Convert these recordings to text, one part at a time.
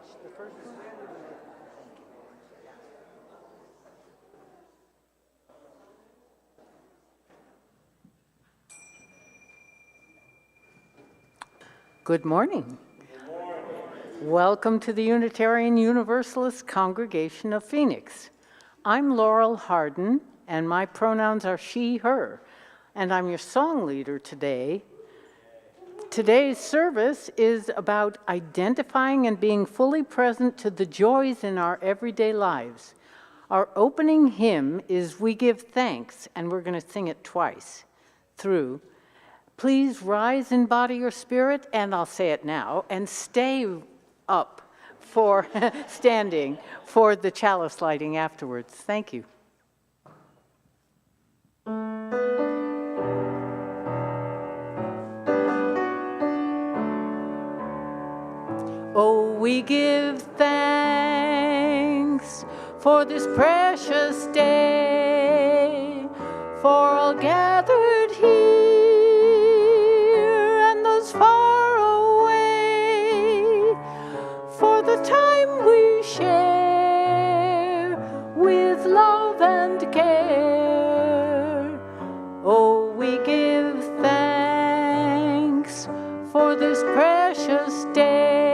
The first one? Good morning. Welcome to the Unitarian Universalist Congregation of Phoenix. I'm Laurel Hardin, and my pronouns are she, her, and I'm your song leader today. Today's service is about identifying and being fully present to the joys in our everyday lives. Our opening hymn is We Give Thanks, and we're going to sing it twice through. Please rise in body or spirit, and I'll say it now, and stay up for standing for the chalice lighting afterwards. Thank you. Oh, we give thanks for this precious day, for all gathered here and those far away, for the time we share with love and care. Oh, we give thanks for this precious day.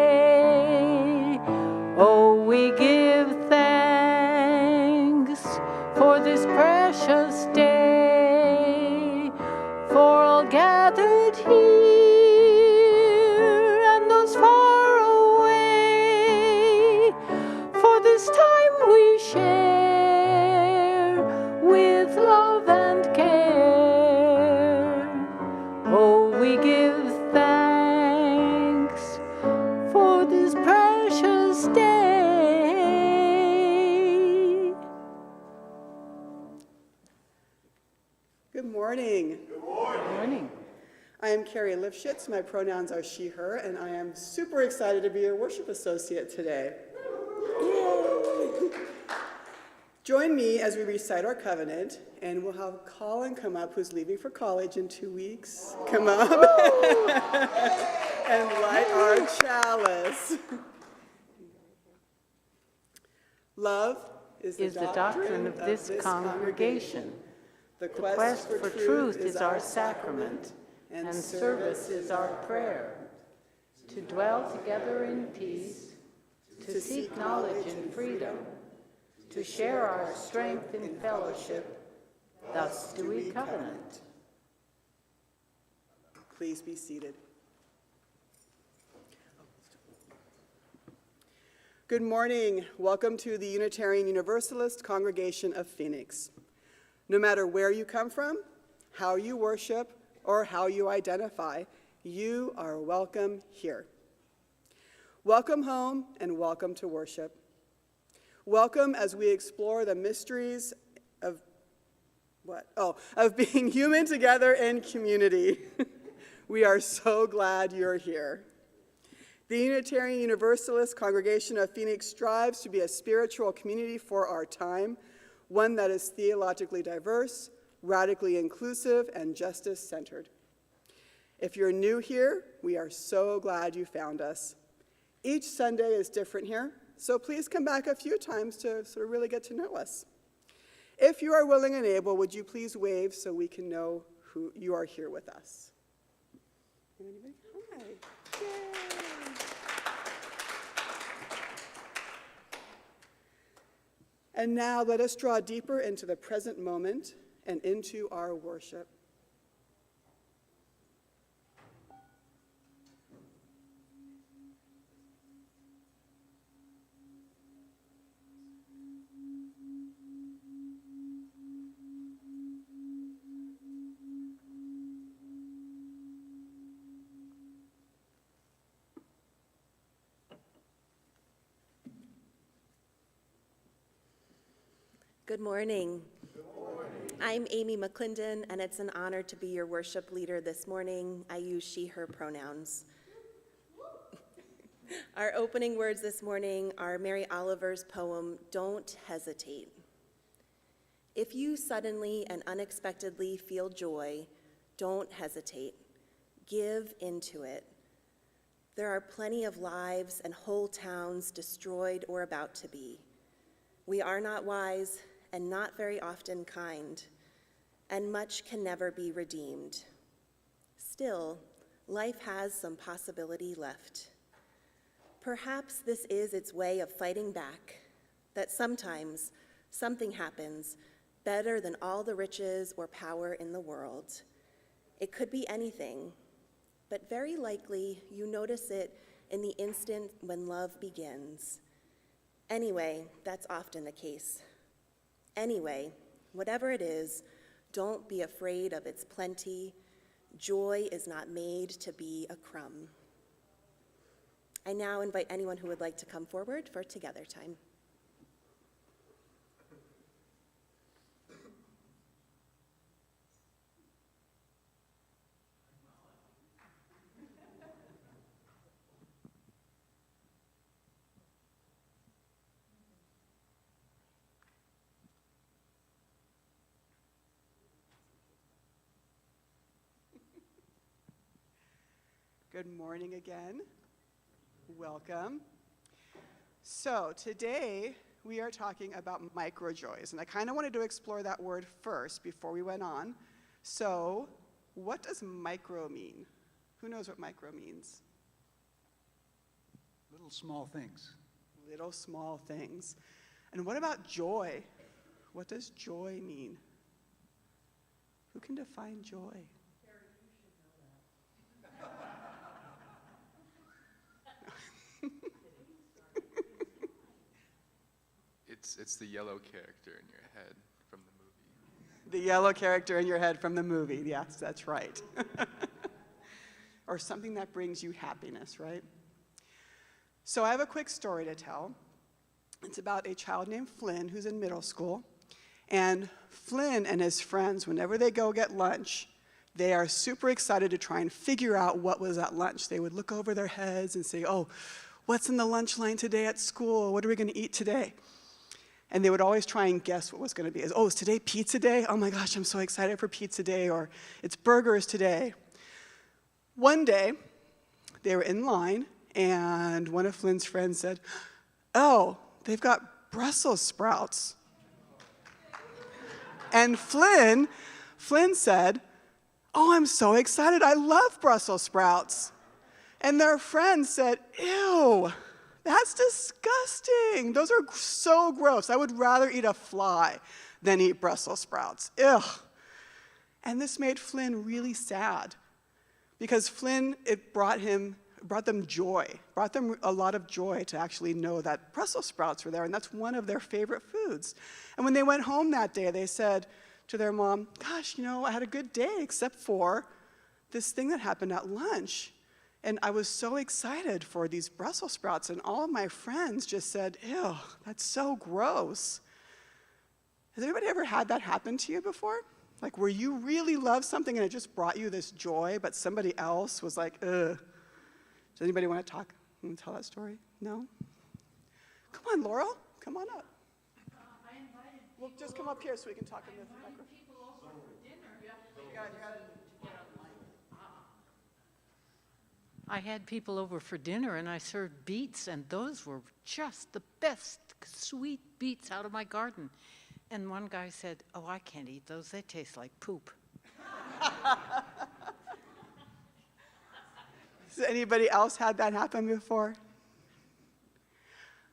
Oh, we give thanks for this precious day, for all gathered here and those far away, for this time we share with love and care. Oh, we give thanks for this precious day. Good morning. Good morning. I am Carrie Lifshitz. My pronouns are she, her, and I am super excited to be your worship associate today. Yay. Join me as we recite our covenant, and we'll have Colin come up, who's leaving for college in 2 weeks. Come up and light our chalice. Love is the doctrine of this congregation. The quest for truth is our sacrament, and service is our prayer. To dwell together in peace, to seek knowledge in freedom, to share our strength in fellowship, thus do we covenant. Please be seated. Good morning. Welcome to the Unitarian Universalist Congregation of Phoenix. No matter where you come from, how you worship, or how you identify, you are welcome here. Welcome home and welcome to worship. Welcome as we explore the mysteries of of being human together in community. We are so glad you're here. The Unitarian Universalist Congregation of Phoenix strives to be a spiritual community for our time, one that is theologically diverse, radically inclusive, and justice-centered. If you're new here, we are so glad you found us. Each Sunday is different here, so please come back a few times to sort of really get to know us. If you are willing and able, would you please wave so we can know who you are here with us? Anybody? Hi. Yay. And now let us draw deeper into the present moment and into our worship. Good morning. Good morning. I'm Amy McKlindon, and it's an honor to be your worship leader this morning. I use she, her pronouns. Our opening words this morning are Mary Oliver's poem, Don't Hesitate. If you suddenly and unexpectedly feel joy, don't hesitate. Give into it. there are plenty of lives and whole towns destroyed or about to be. We are not wise and not very often kind, and much can never be redeemed. Still, life has some possibility left. Perhaps this is its way of fighting back, that sometimes something happens better than all the riches or power in the world. It could be anything, but very likely you notice it in the instant when love begins. Anyway, that's often the case. Anyway, whatever it is, don't be afraid of its plenty. Joy is not made to be a crumb. I now invite anyone who would like to come forward for Together Time. Good morning again. Welcome. So today we are talking about microjoys, and I kind of wanted to explore that word first before we went on. So what does micro mean? Who knows what micro means? Little small things. Little small things. And what about joy? What does joy mean? Who can define joy? Carrie, you should know that. It's the yellow character in your head from the movie. The yellow character in your head from the movie. Yes, that's right. Or something that brings you happiness, right? So I have a quick story to tell. It's about a child named Flynn who's in middle school. And Flynn and his friends, whenever they go get lunch, they are super excited to try and figure out what was at lunch. They would look over their heads and say, oh, what's in the lunch line today at school? What are we going to eat today? And they would always try and guess what was going to be. Oh, is today pizza day? Oh my gosh, I'm so excited for pizza day. Or it's burgers today. One day, they were in line, and one of Flynn's friends said, oh, they've got Brussels sprouts. And Flynn said, oh, I'm so excited. I love Brussels sprouts. And their friend said, ew, that's disgusting. Those are so gross. I would rather eat a fly than eat Brussels sprouts. Ugh. And this made Flynn really sad because Flynn, it brought them joy, brought them a lot of joy to actually know that Brussels sprouts were there, and that's one of their favorite foods. And when they went home that day, they said to their mom, gosh, you know, I had a good day except for this thing that happened at lunch. And I was so excited for these Brussels sprouts, and all of my friends just said, ew, that's so gross. Has anybody ever had that happen to you before? Like where you really love something and it just brought you this joy, but somebody else was like, ugh. Does anybody want to talk and tell that story? No? Come on, Laurel, come on up. I invited Well, just come up here so we can talk in the invited microphone. people over for dinner. I had people over for dinner and I served beets, and those were just the best sweet beets out of my garden. And one guy said, oh, I can't eat those. They taste like poop. Has anybody else had that happen before?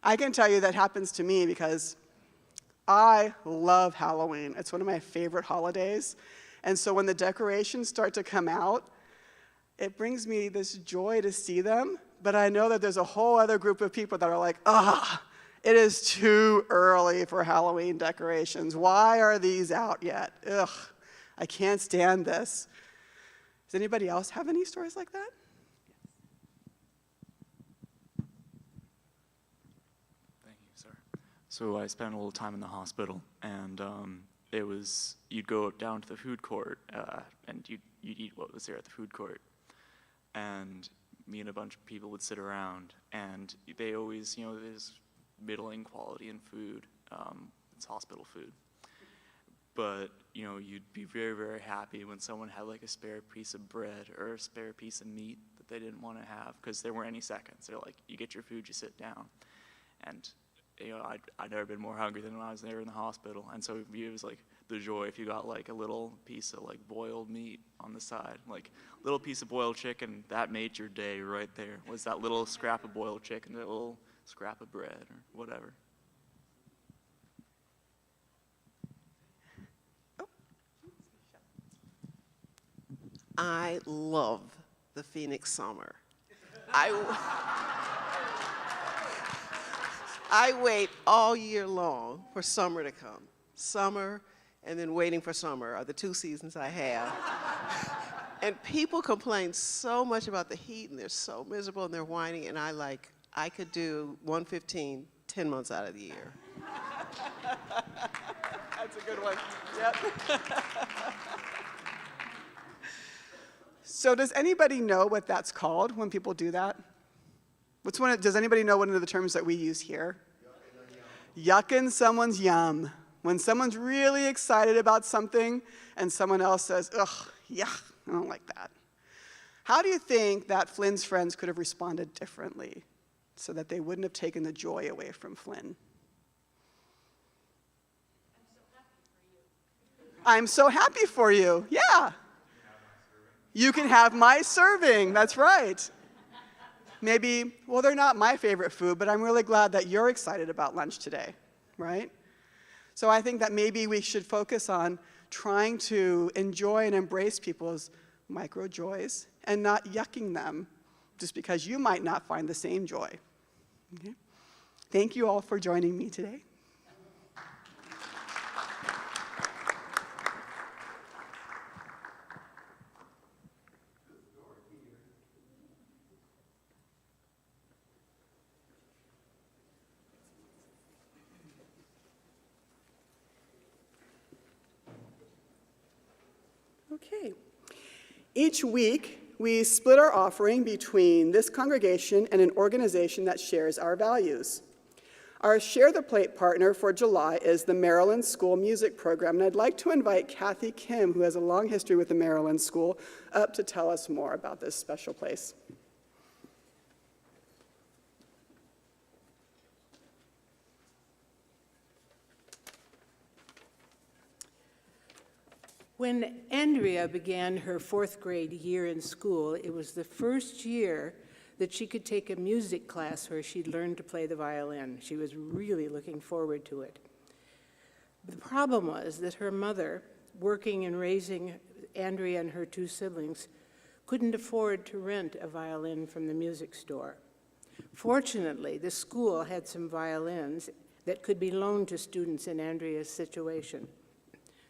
I can tell you that happens to me because I love Halloween. It's one of my favorite holidays. And so when the decorations start to come out, it brings me this joy to see them, but I know that there's a whole other group of people that are like, it is too early for Halloween decorations. Why are these out yet? Ugh, I can't stand this. Does anybody else have any stories like that? Thank you, sir. So I spent a little time in the hospital, and you'd go down to the food court, and you'd eat what was there at the food court. And me and a bunch of people would sit around, and they always, there's middling quality in food. It's hospital food. But, you'd be very, very happy when someone had like a spare piece of bread or a spare piece of meat that that they didn't want to have because there weren't any seconds. They're like, you get your food, you sit down. And I'd never been more hungry than when I was there in the hospital. And so it was like the joy if you got like a little piece of like boiled meat on the side, like a little piece of boiled chicken, that made your day right there. Was that little scrap of boiled chicken, that little scrap of bread or whatever. I love the Phoenix summer. I wait all year long for summer to come. Summer and then waiting for summer are the two seasons I have. And people complain so much about the heat and they're so miserable and they're whining, and I could do 115 10 months out of the year. That's a good one. Yep. So does anybody know what that's called when people do that? Does anybody know one of the terms that we use here? Yucking someone's yum. When someone's really excited about something and someone else says, ugh, yuck, I don't like that. How do you think that Flynn's friends could have responded differently so that they wouldn't have taken the joy away from Flynn? I'm so happy for you. Yeah. You can have my serving. That's right. Maybe, well, they're not my favorite food, but I'm really glad that you're excited about lunch today, right? So I think that maybe we should focus on trying to enjoy and embrace people's microjoys and not yucking them just because you might not find the same joy. Okay? Thank you all for joining me today. Okay. Each week, we split our offering between this congregation and an organization that shares our values. Our Share the Plate partner for July is the Maryland School Music Program, and I'd like to invite Kathy Kim, who has a long history with the Maryland School, up to tell us more about this special place. When Andrea began her 4th grade year in school, it was the first year that she could take a music class where she'd learn to play the violin. She was really looking forward to it. The problem was that her mother, working and raising Andrea and her 2 siblings, couldn't afford to rent a violin from the music store. Fortunately, the school had some violins that could be loaned to students in Andrea's situation.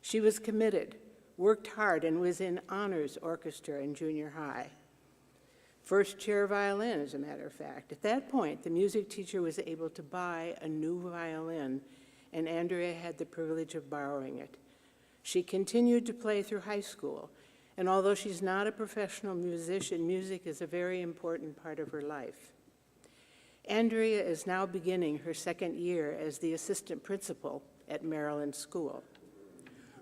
She was committed, worked hard, and was in honors orchestra in junior high. First chair violin, as a matter of fact. At that point, the music teacher was able to buy a new violin, and Andrea had the privilege of borrowing it. She continued to play through high school, and although she's not a professional musician, music is a very important part of her life. Andrea is now beginning her 2nd year as the assistant principal at Maryland School.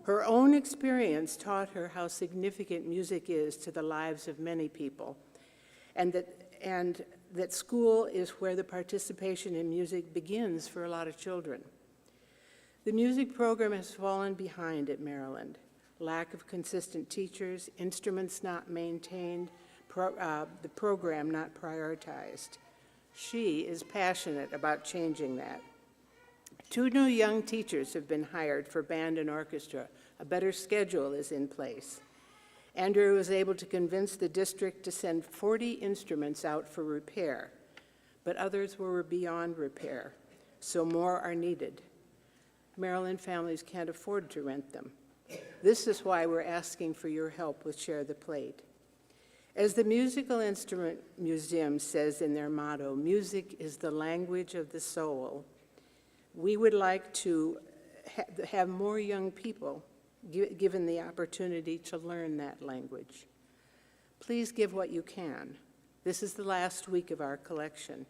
Her own experience taught her how significant music is to the lives of many people, and that school is where the participation in music begins for a lot of children. The music program has fallen behind at Maryland. Lack of consistent teachers, instruments not maintained, the program not prioritized. She is passionate about changing that. 2 new young teachers have been hired for band and orchestra. A better schedule is in place. Andrea was able to convince the district to send 40 instruments out for repair, but others were beyond repair, so more are needed. Maryland families can't afford to rent them. This is why we're asking for your help with Share the Plate. As the Musical Instrument Museum says in their motto, music is the language of the soul. We would like to have more young people given the opportunity to learn that language. Please give what you can. This is the last week of our collection.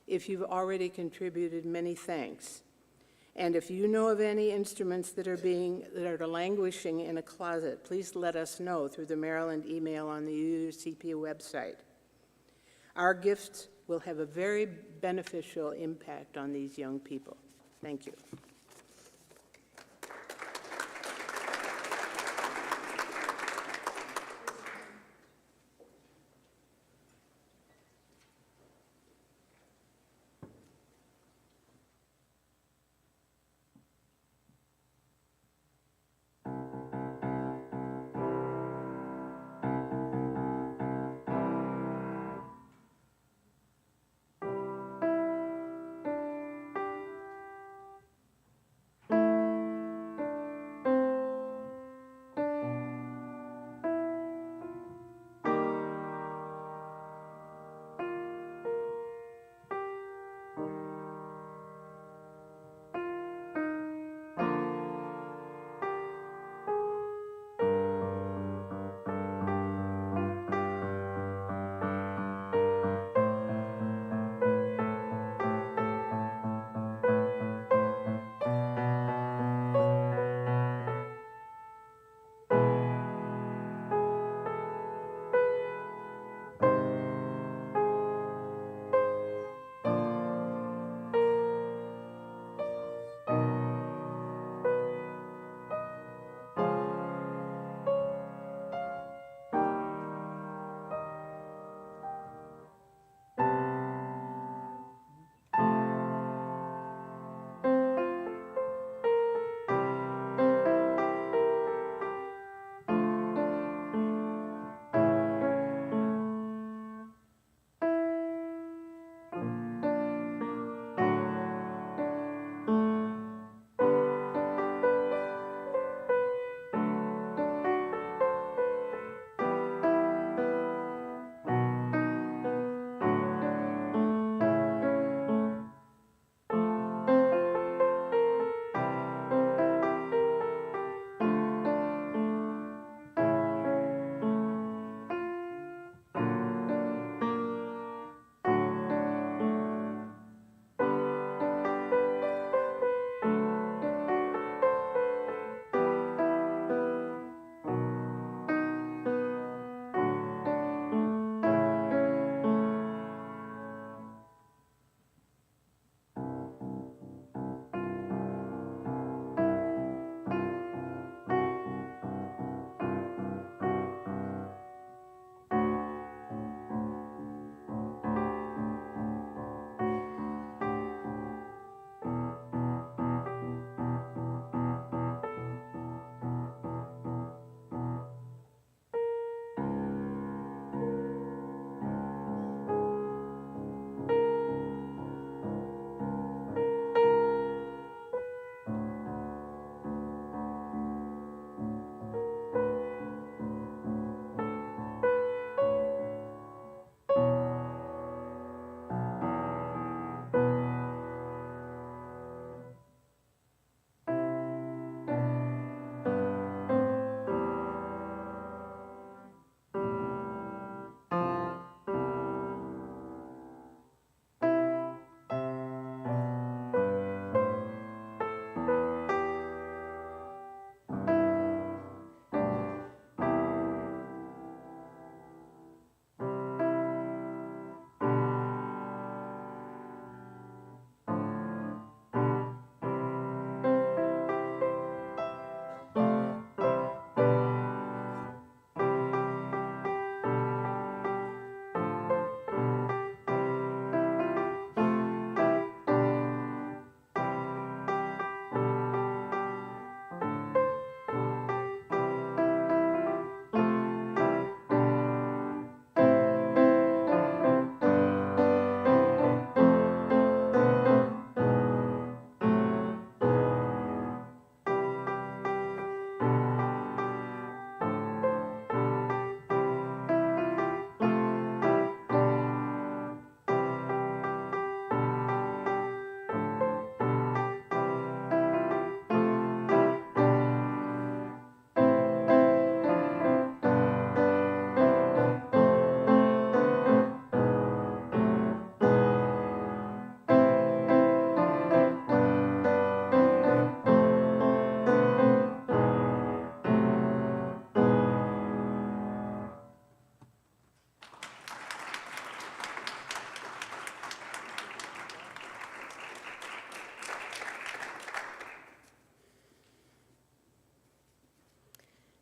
If you've already contributed, many thanks. And if you know of any instruments that are languishing in a closet, please let us know through the Maryland email on the UUCP website. Our gifts will have a very beneficial impact on these young people. Thank you.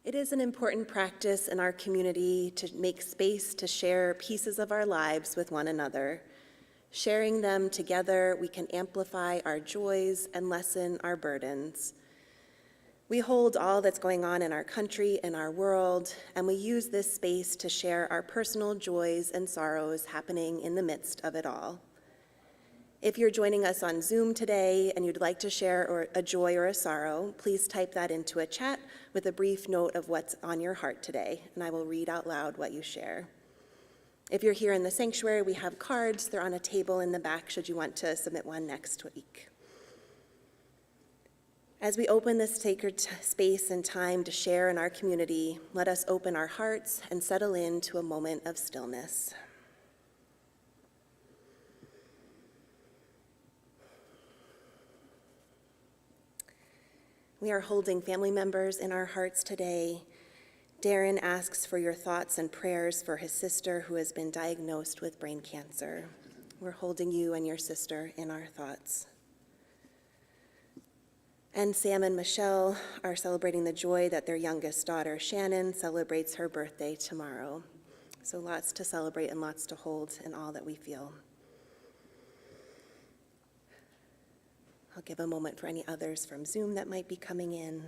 It is an important practice in our community to make space to share pieces of our lives with one another. Sharing them together, we can amplify our joys and lessen our burdens. We hold all that's going on in our country and our world, and we use this space to share our personal joys and sorrows happening in the midst of it all. If you're joining us on Zoom today and you'd like to share a joy or a sorrow, please type that into a chat with a brief note of what's on your heart today, and I will read out loud what you share. If you're here in the sanctuary, we have cards. They're on a table in the back should you want to submit one next week. As we open this sacred space and time to share in our community, let us open our hearts and settle into a moment of stillness. We are holding family members in our hearts today. Darren asks for your thoughts and prayers for his sister who has been diagnosed with brain cancer. We're holding you and your sister in our thoughts. And Sam and Michelle are celebrating the joy that their youngest daughter, Shannon, celebrates her birthday tomorrow. So lots to celebrate and lots to hold in all that we feel. I'll give a moment for any others from Zoom that might be coming in.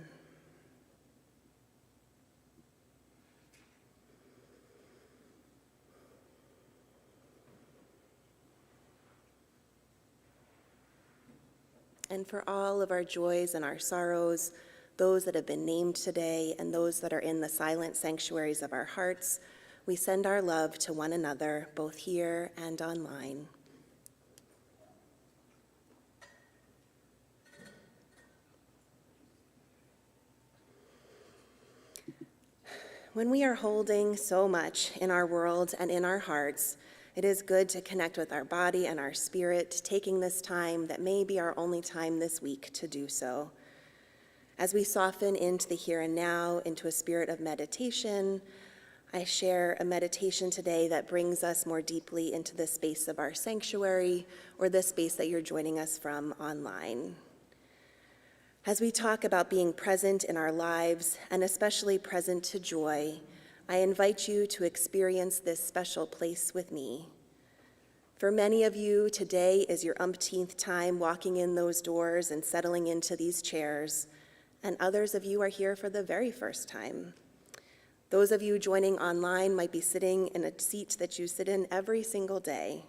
And for all of our joys and our sorrows, those that have been named today and those that are in the silent sanctuaries of our hearts, we send our love to one another, both here and online. When we are holding so much in our world and in our hearts, it is good to connect with our body and our spirit, taking this time that may be our only time this week to do so. As we soften into the here and now, into a spirit of meditation, I share a meditation today that brings us more deeply into the space of our sanctuary or the space that you're joining us from online. As we talk about being present in our lives, and especially present to joy, I invite you to experience this special place with me. For many of you, today is your umpteenth time walking in those doors and settling into these chairs, and others of you are here for the very first time. Those of you joining online might be sitting in a seat that you sit in every single day.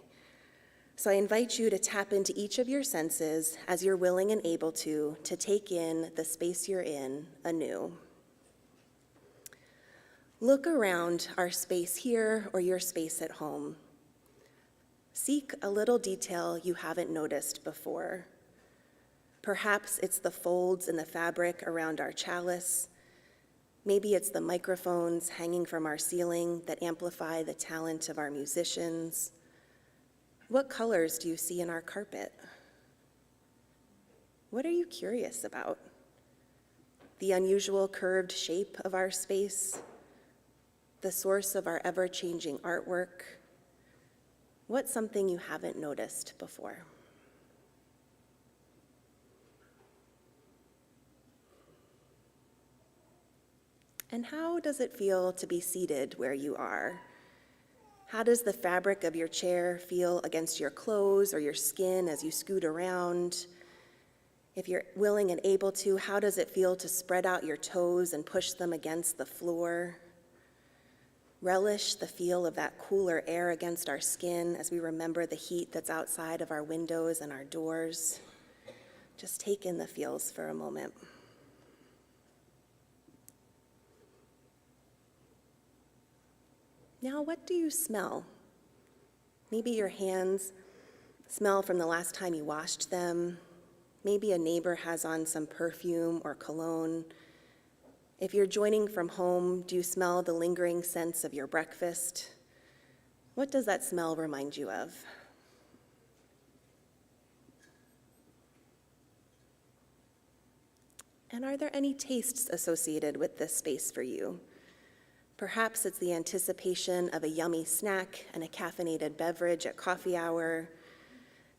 So I invite you to tap into each of your senses as you're willing and able to take in the space you're in anew. Look around our space here or your space at home. Seek a little detail you haven't noticed before. Perhaps it's the folds in the fabric around our chalice. Maybe it's the microphones hanging from our ceiling that amplify the talent of our musicians. What colors do you see in our carpet? What are you curious about? The unusual curved shape of our space? The source of our ever-changing artwork? What's something you haven't noticed before? And how does it feel to be seated where you are? How does the fabric of your chair feel against your clothes or your skin as you scoot around? If you're willing and able to, how does it feel to spread out your toes and push them against the floor? Relish the feel of that cooler air against our skin as we remember the heat that's outside of our windows and our doors. Just take in the feels for a moment. Now, what do you smell? Maybe your hands smell from the last time you washed them. Maybe a neighbor has on some perfume or cologne. If you're joining from home, do you smell the lingering sense of your breakfast? What does that smell remind you of? And are there any tastes associated with this space for you? Perhaps it's the anticipation of a yummy snack and a caffeinated beverage at coffee hour.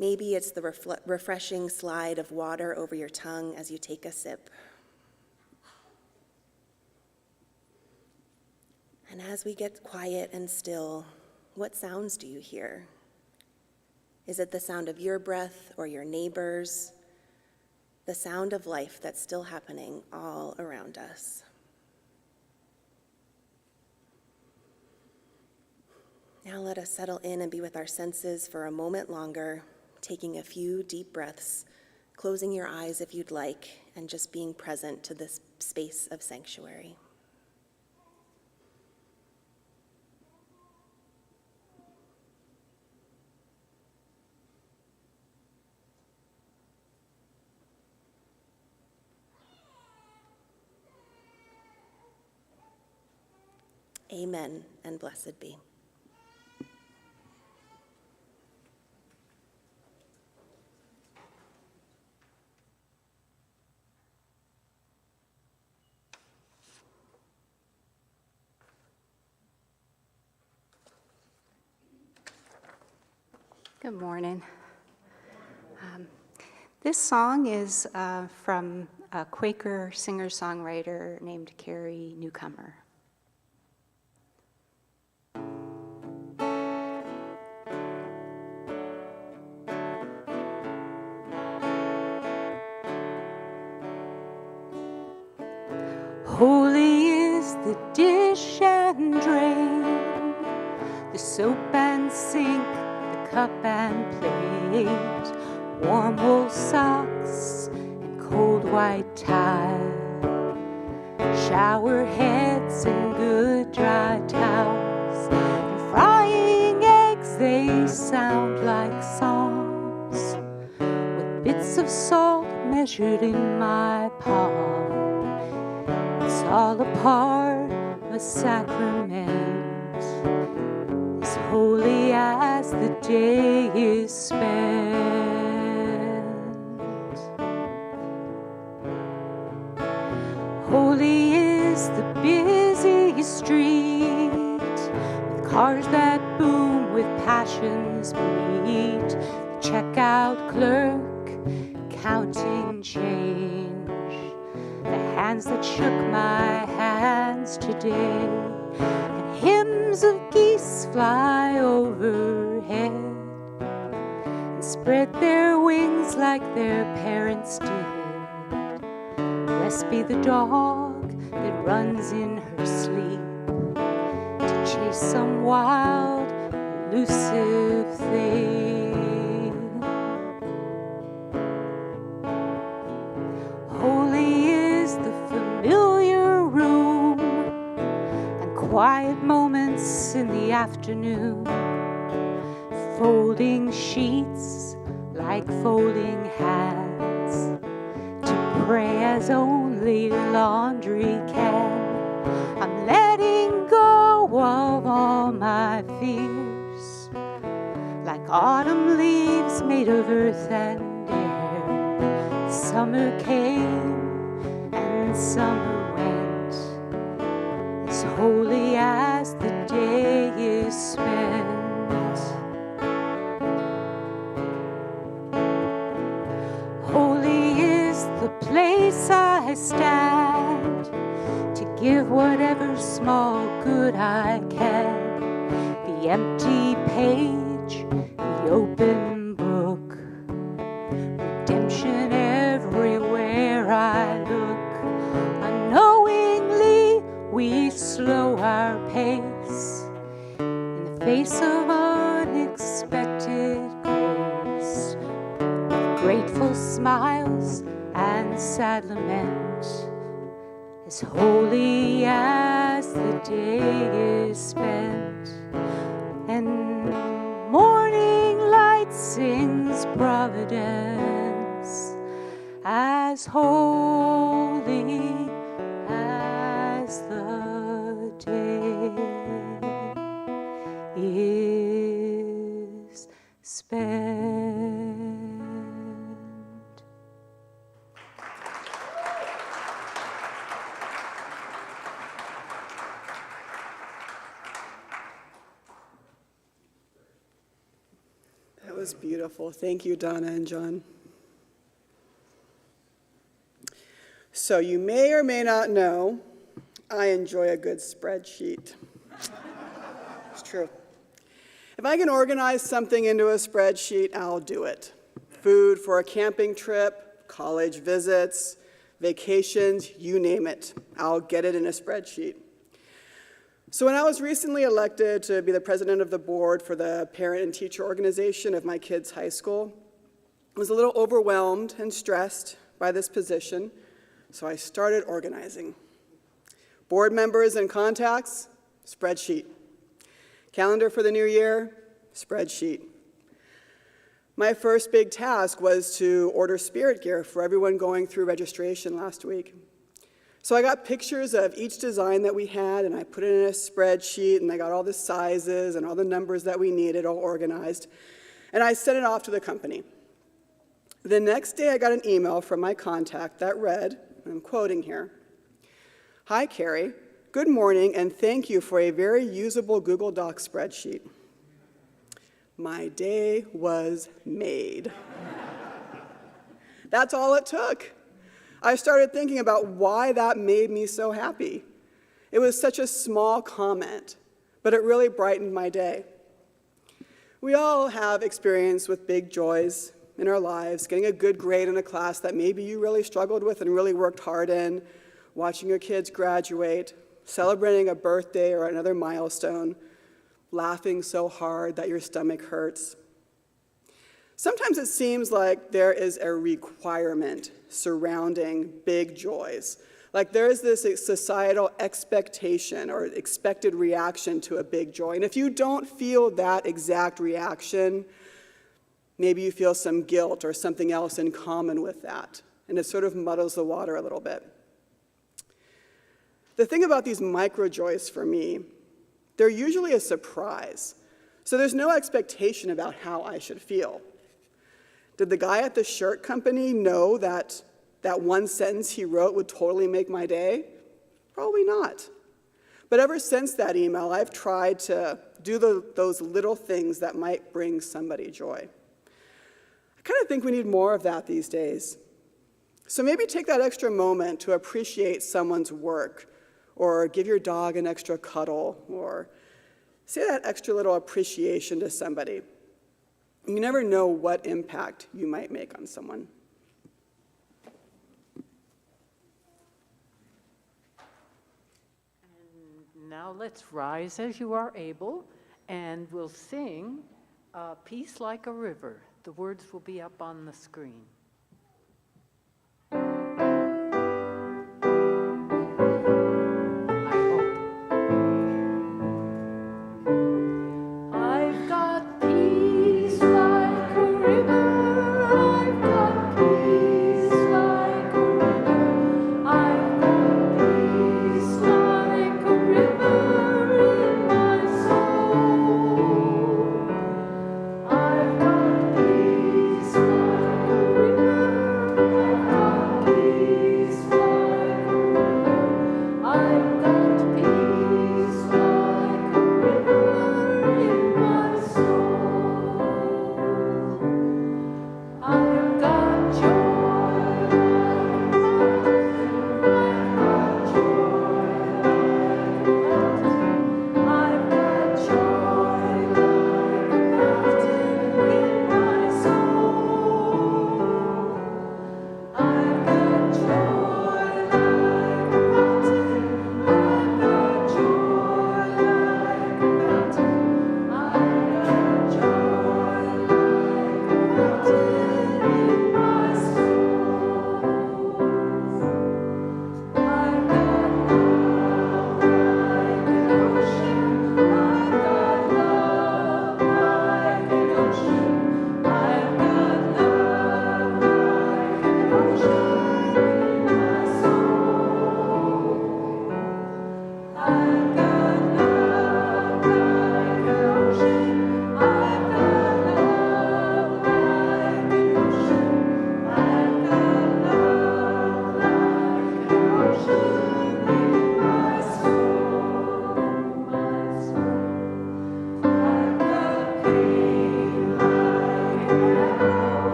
Maybe it's the refreshing slide of water over your tongue as you take a sip. And as we get quiet and still, what sounds do you hear? Is it the sound of your breath or your neighbor's? The sound of life that's still happening all around us. Now let us settle in and be with our senses for a moment longer, taking a few deep breaths, closing your eyes if you'd like, and just being present to this space of sanctuary. Amen, and blessed be. Good morning. This song is from a Quaker singer-songwriter named Carrie Newcomer. Holy is the dish and drain, the soap and sink, the cup and plate, warm wool socks and cold white tile, shower heads and good dry towels, and frying eggs, they sound like songs, with bits of salt measured in my palm. It's all a part of a sacrament, as holy as the day is spent. Holy is the busy street, with cars that boom, with passions beat, the checkout clerk counting change, the hands that shook my hands today, and hymns of geese fly overhead and spread their wings like their parents did. Blessed be the dog that runs in her sleep to chase some wild, elusive thing. Holy is the familiar room and quiet moments in the afternoon, folding sheets like folding hands, to pray as only laundry can. I'm letting go of all my fears, like autumn leaves made of earth and air. Summer came and summer went, as holy as the day is spent. Holy is the place I stand to give whatever small good I can. The empty page, the open book, redemption everywhere I look. Unknowingly we slow our pace in the face of unexpected grace, with grateful smiles and sad lament, as holy as the day is spent. And morning light sings providence, as holy as the day is spent. That was beautiful. Thank you, Donna and John. So you may or may not know, I enjoy a good spreadsheet. It's true. If I can organize something into a spreadsheet, I'll do it. Food for a camping trip, college visits, vacations, you name it. I'll get it in a spreadsheet. So when I was recently elected to be the president of the board for the parent and teacher organization of my kids' high school, I was a little overwhelmed and stressed by this position, so I started organizing. Board members and contacts, spreadsheet. Calendar for the new year, spreadsheet. My first big task was to order spirit gear for everyone going through registration last week. So I got pictures of each design that we had, and I put it in a spreadsheet, and I got all the sizes and all the numbers that we needed all organized, and I sent it off to the company. The next day, I got an email from my contact that read, and I'm quoting here, "Hi, Carrie. Good morning, and thank you for a very usable Google Docs spreadsheet." My day was made. That's all it took. I started thinking about why that made me so happy. It was such a small comment, but it really brightened my day. We all have experience with big joys in our lives, getting a good grade in a class that maybe you really struggled with and really worked hard in, watching your kids graduate, celebrating a birthday or another milestone, laughing so hard that your stomach hurts. Sometimes it seems like there is a requirement surrounding big joys. Like there is this societal expectation or expected reaction to a big joy. And if you don't feel that exact reaction, maybe you feel some guilt or something else in common with that. And it sort of muddles the water a little bit. The thing about these microjoys for me, they're usually a surprise. So there's no expectation about how I should feel. Did the guy at the shirt company know that that one sentence he wrote would totally make my day? Probably not. But ever since that email, I've tried to do those little things that might bring somebody joy. I kind of think we need more of that these days. So maybe take that extra moment to appreciate someone's work, or give your dog an extra cuddle, or say that extra little appreciation to somebody. You never know what impact you might make on someone. And now let's rise as you are able, and we'll sing Peace Like a River. The words will be up on the screen. I've got peace like a river.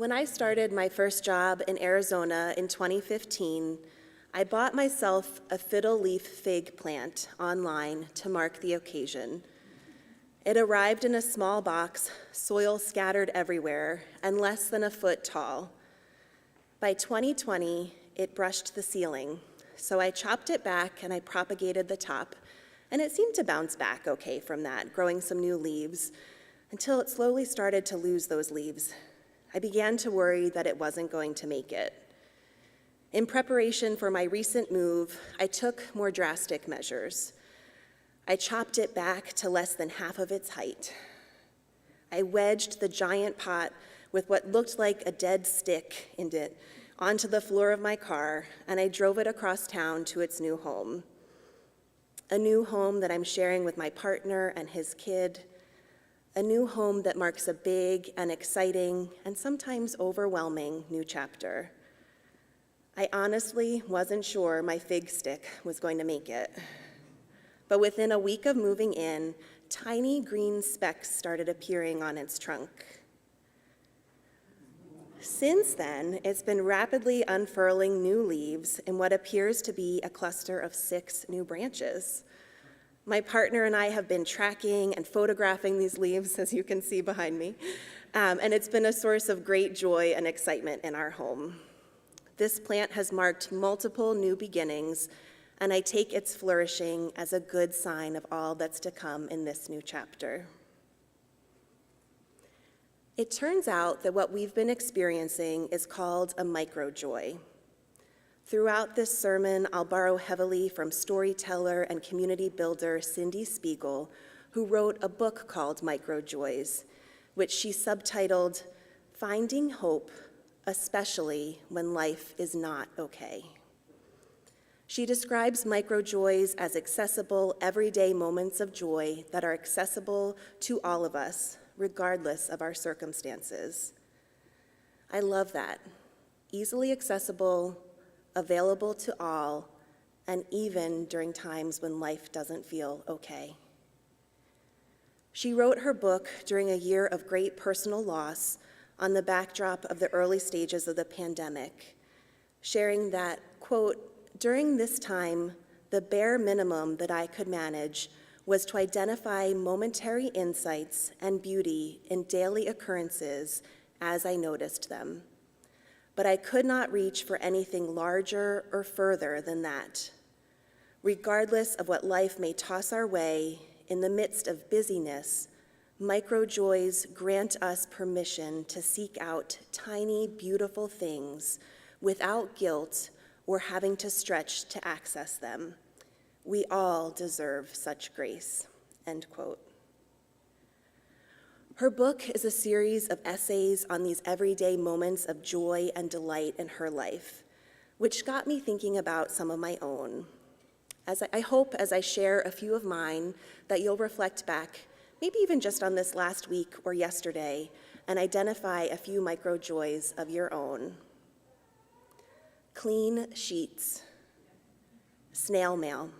When I started my first job in Arizona in 2015, I bought myself a fiddle leaf fig plant online to mark the occasion. It arrived in a small box, soil scattered everywhere, and less than a foot tall. By 2020, it brushed the ceiling, so I chopped it back and I propagated the top, and it seemed to bounce back okay from that, growing some new leaves, until it slowly started to lose those leaves. I began to worry that it wasn't going to make it. In preparation for my recent move, I took more drastic measures. I chopped it back to less than half of its height. I wedged the giant pot with what looked like a dead stick in it onto the floor of my car, and I drove it across town to its new home. A new home that I'm sharing with my partner and his kid. A new home that marks a big and exciting and sometimes overwhelming new chapter. I honestly wasn't sure my fig stick was going to make it. But within a week of moving in, tiny green specks started appearing on its trunk. Since then, it's been rapidly unfurling new leaves in what appears to be a cluster of 6 new branches. My partner and I have been tracking and photographing these leaves, as you can see behind me, and it's been a source of great joy and excitement in our home. This plant has marked multiple new beginnings, and I take its flourishing as a good sign of all that's to come in this new chapter. It turns out that what we've been experiencing is called a microjoy. Throughout this sermon, I'll borrow heavily from storyteller and community builder Cindy Spiegel, who wrote a book called Microjoys, which she subtitled, "Finding Hope, Especially When Life is Not Okay." She describes microjoys as accessible, everyday moments of joy that are accessible to all of us, regardless of our circumstances. I love that. Easily accessible, available to all, and even during times when life doesn't feel okay. She wrote her book during a year of great personal loss on the backdrop of the early stages of the pandemic, sharing that, quote, "During this time, the bare minimum that I could manage was to identify momentary insights and beauty in daily occurrences as I noticed them. But I could not reach for anything larger or further than that. Regardless of what life may toss our way, in the midst of busyness, microjoys grant us permission to seek out tiny, beautiful things without guilt or having to stretch to access them. We all deserve such grace," end quote. Her book is a series of essays on these everyday moments of joy and delight in her life, which got me thinking about some of my own. I hope as I share a few of mine that you'll reflect back, maybe even just on this last week or yesterday, and identify a few microjoys of your own. Clean sheets, snail mail,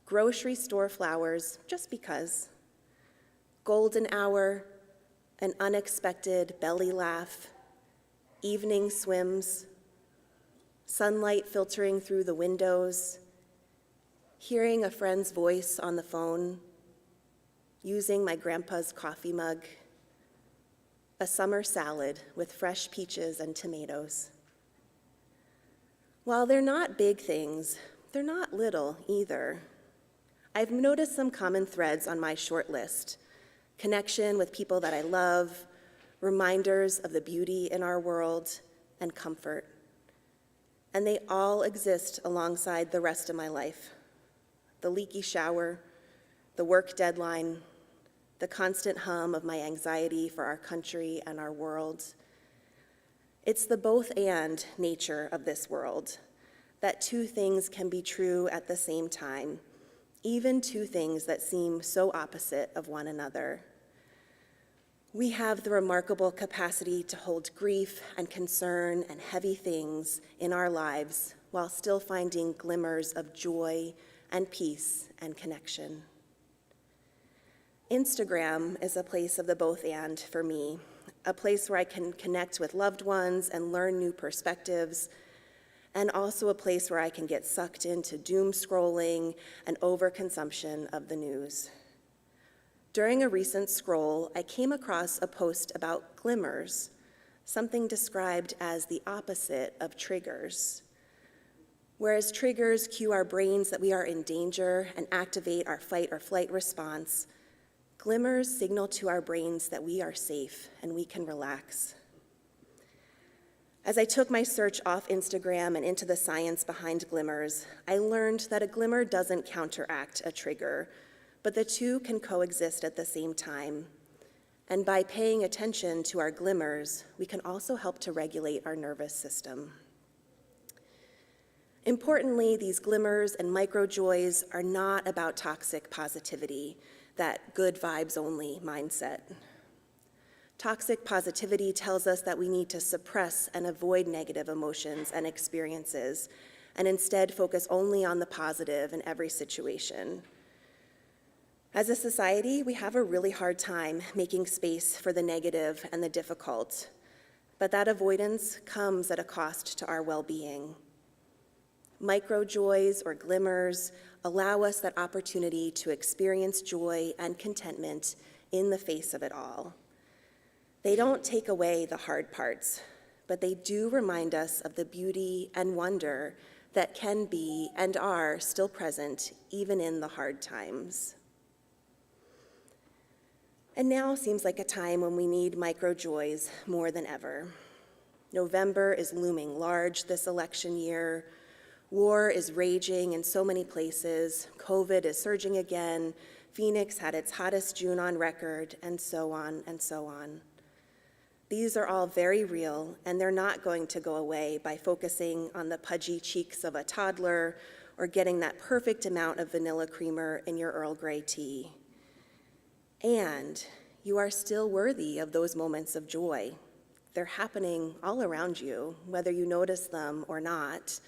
grocery store flowers, just because, golden hour, an unexpected belly laugh, evening swims, sunlight filtering through the windows, hearing a friend's voice on the phone, using my grandpa's coffee mug, a summer salad with fresh peaches and tomatoes. While they're not big things, they're not little either. I've noticed some common threads on my short list: connection with people that I love, reminders of the beauty in our world, and comfort. And they all exist alongside the rest of my life: the leaky shower, the work deadline, the constant hum of my anxiety for our country and our world. It's the both and nature of this world, that two things can be true at the same time, even two things that seem so opposite of one another. We have the remarkable capacity to hold grief and concern and heavy things in our lives while still finding glimmers of joy and peace and connection. Instagram is a place of the both and for me. a place where I can connect with loved ones and learn new perspectives, and also a place where I can get sucked into doom scrolling and overconsumption of the news. During a recent scroll, I came across a post about glimmers, something described as the opposite of triggers. Whereas triggers cue our brains that we are in danger and activate our fight or flight response, glimmers signal to our brains that we are safe and we can relax. As I took my search off Instagram and into the science behind glimmers, I learned that a glimmer doesn't counteract a trigger, but the two can coexist at the same time. And by paying attention to our glimmers, we can also help to regulate our nervous system. Importantly, these glimmers and microjoys are not about toxic positivity, that good vibes only mindset. Toxic positivity tells us that we need to suppress and avoid negative emotions and experiences, and instead focus only on the positive in every situation. As a society, we have a really hard time making space for the negative and the difficult, but that avoidance comes at a cost to our well-being. Microjoys or glimmers allow us that opportunity to experience joy and contentment in the face of it all. They don't take away the hard parts, but they do remind us of the beauty and wonder that can be and are still present even in the hard times. And now seems like a time when we need microjoys more than ever. November is looming large this election year. War is raging in so many places. COVID is surging again. Phoenix had its hottest June on record, and so on and so on. These are all very real, and they're not going to go away by focusing on the pudgy cheeks of a toddler or getting that perfect amount of vanilla creamer in your Earl Grey tea. And you are still worthy of those moments of joy. They're happening all around you, whether you notice them or not.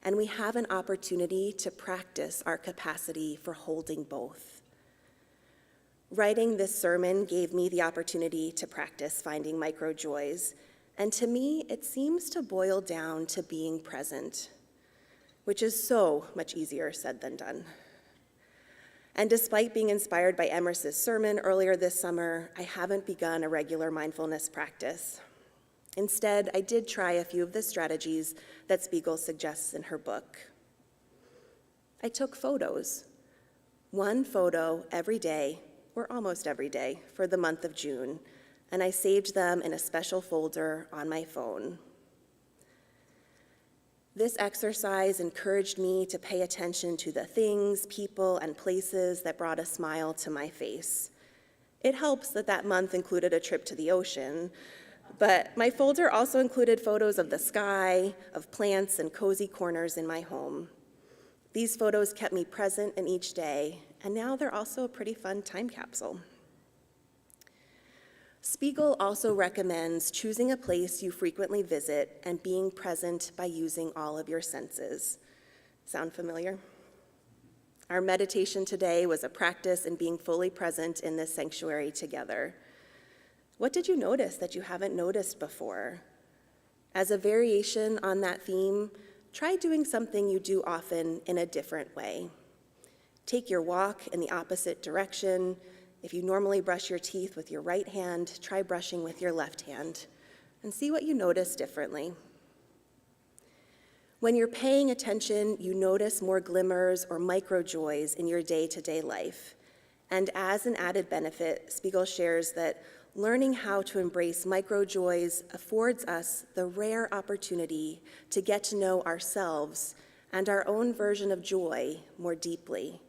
And we have an opportunity to practice our capacity for holding both. Writing this sermon gave me the opportunity to practice finding microjoys, and to me, it seems to boil down to being present, which is so much easier said than done. And despite being inspired by Emerson's sermon earlier this summer, I haven't begun a regular mindfulness practice. Instead, I did try a few of the strategies that Spiegel suggests in her book. I took photos, one photo every day, or almost every day, for the month of June, and I saved them in a special folder on my phone. This exercise encouraged me to pay attention to the things, people, and places that brought a smile to my face. It helps that that month included a trip to the ocean, but my folder also included photos of the sky, of plants, and cozy corners in my home. These photos kept me present in each day, and now they're also a pretty fun time capsule. Spiegel also recommends choosing a place you frequently visit and being present by using all of your senses. Sound familiar? Our meditation today was a practice in being fully present in this sanctuary together. What did you notice that you haven't noticed before? As a variation on that theme, try doing something you do often in a different way. Take your walk in the opposite direction. If you normally brush your teeth with your right hand, try brushing with your left hand and see what you notice differently. When you're paying attention, you notice more glimmers or microjoys in your day-to-day life. And as an added benefit, Spiegel shares that learning how to embrace microjoys affords us the rare opportunity to get to know ourselves and our own version of joy more deeply.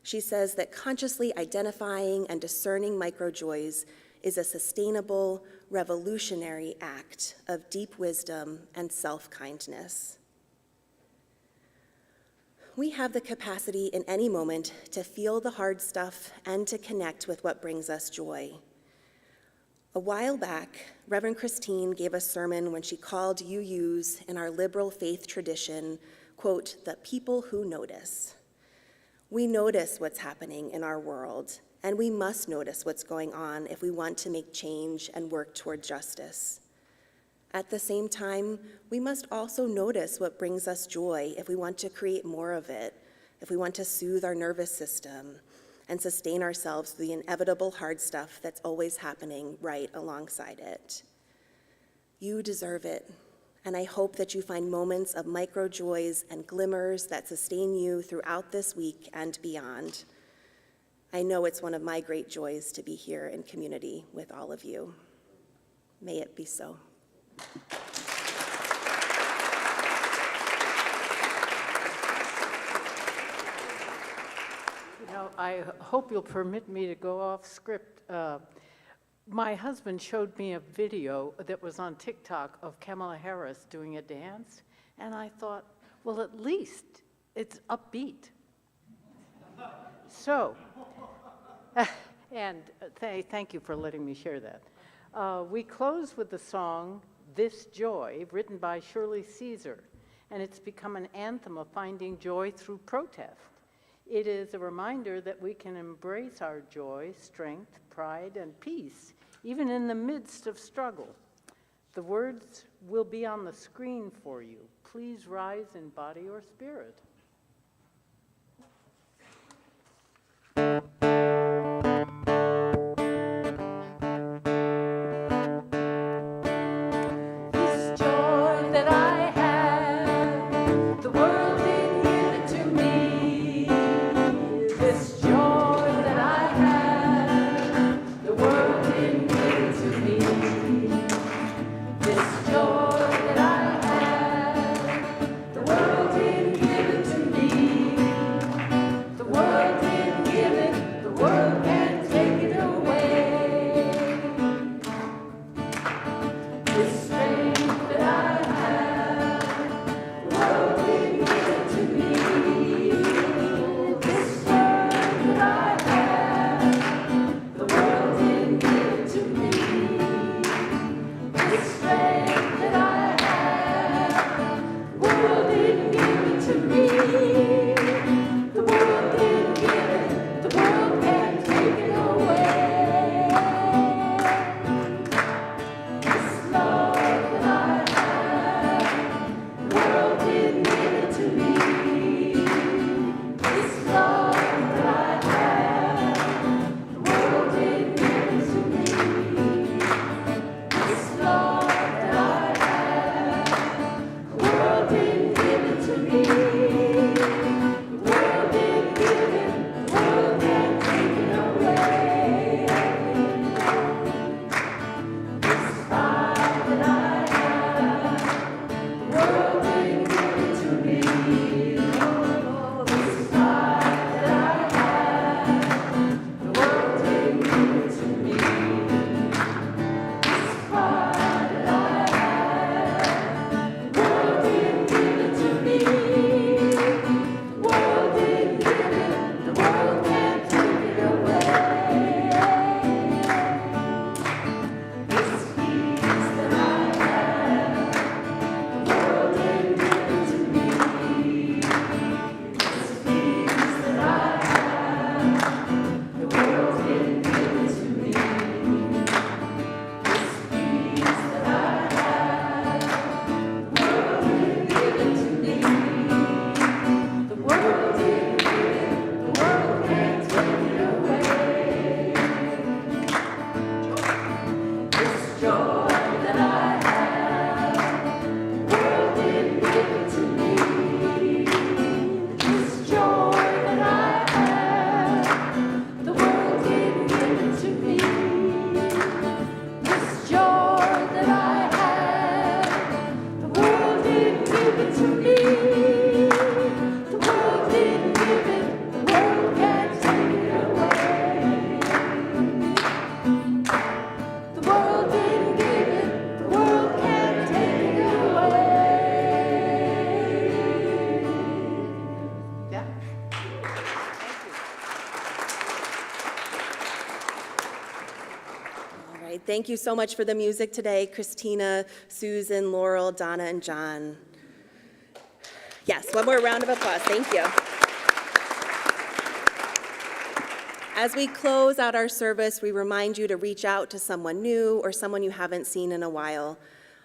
She says that consciously identifying and discerning microjoys is a sustainable, revolutionary act of deep wisdom and self-kindness. We have the capacity in any moment to feel the hard stuff and to connect with what brings us joy. A while back, Reverend Christine gave a sermon when she called UUs in our liberal faith tradition, quote, the people who notice. We notice what's happening in our world, and we must notice what's going on if we want to make change and work toward justice. At the same time, we must also notice what brings us joy if we want to create more of it, if we want to soothe our nervous system and sustain ourselves through the inevitable hard stuff that's always happening right alongside it. You deserve it, and I hope that you find moments of microjoys and glimmers that sustain you throughout this week and beyond. I know it's one of my great joys to be here in community with all of you. May it be so. You know, I hope you'll permit me to go off script. My husband showed me a video that was on TikTok of Kamala Harris doing a dance, and I thought, well, at least it's upbeat. So, and thank you for letting me share that. We close with the song, This Joy, written by Shirley Caesar, and it's become an anthem of finding joy through protest. It is a reminder that we can embrace our joy, strength, pride, and peace, even in the midst of struggle. The words will be on the screen for you. Please rise in body or spirit. Thank you so much for the music today, Christina, Susan, Laurel, Donna, and John. Yes, one more round of applause. Thank you. As we close out our service, we remind you to reach out to someone new or someone you haven't seen in a while.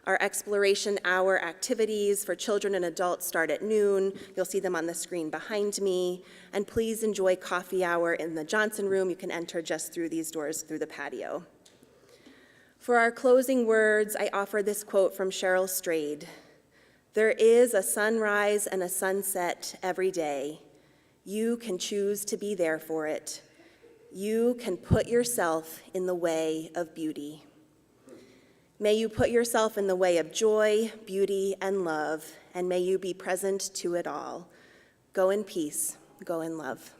Our exploration hour activities for children and adults start at noon. You'll see them on the screen behind me. And please enjoy coffee hour in the Johnson Room. You can enter just through these doors through the patio. For our closing words, I offer this quote from Cheryl Strayed. "There is a sunrise and a sunset every day. You can choose to be there for it. You can put yourself in the way of beauty." May you put yourself in the way of joy, beauty, and love, and may you be present to it all. Go in peace. Go in love.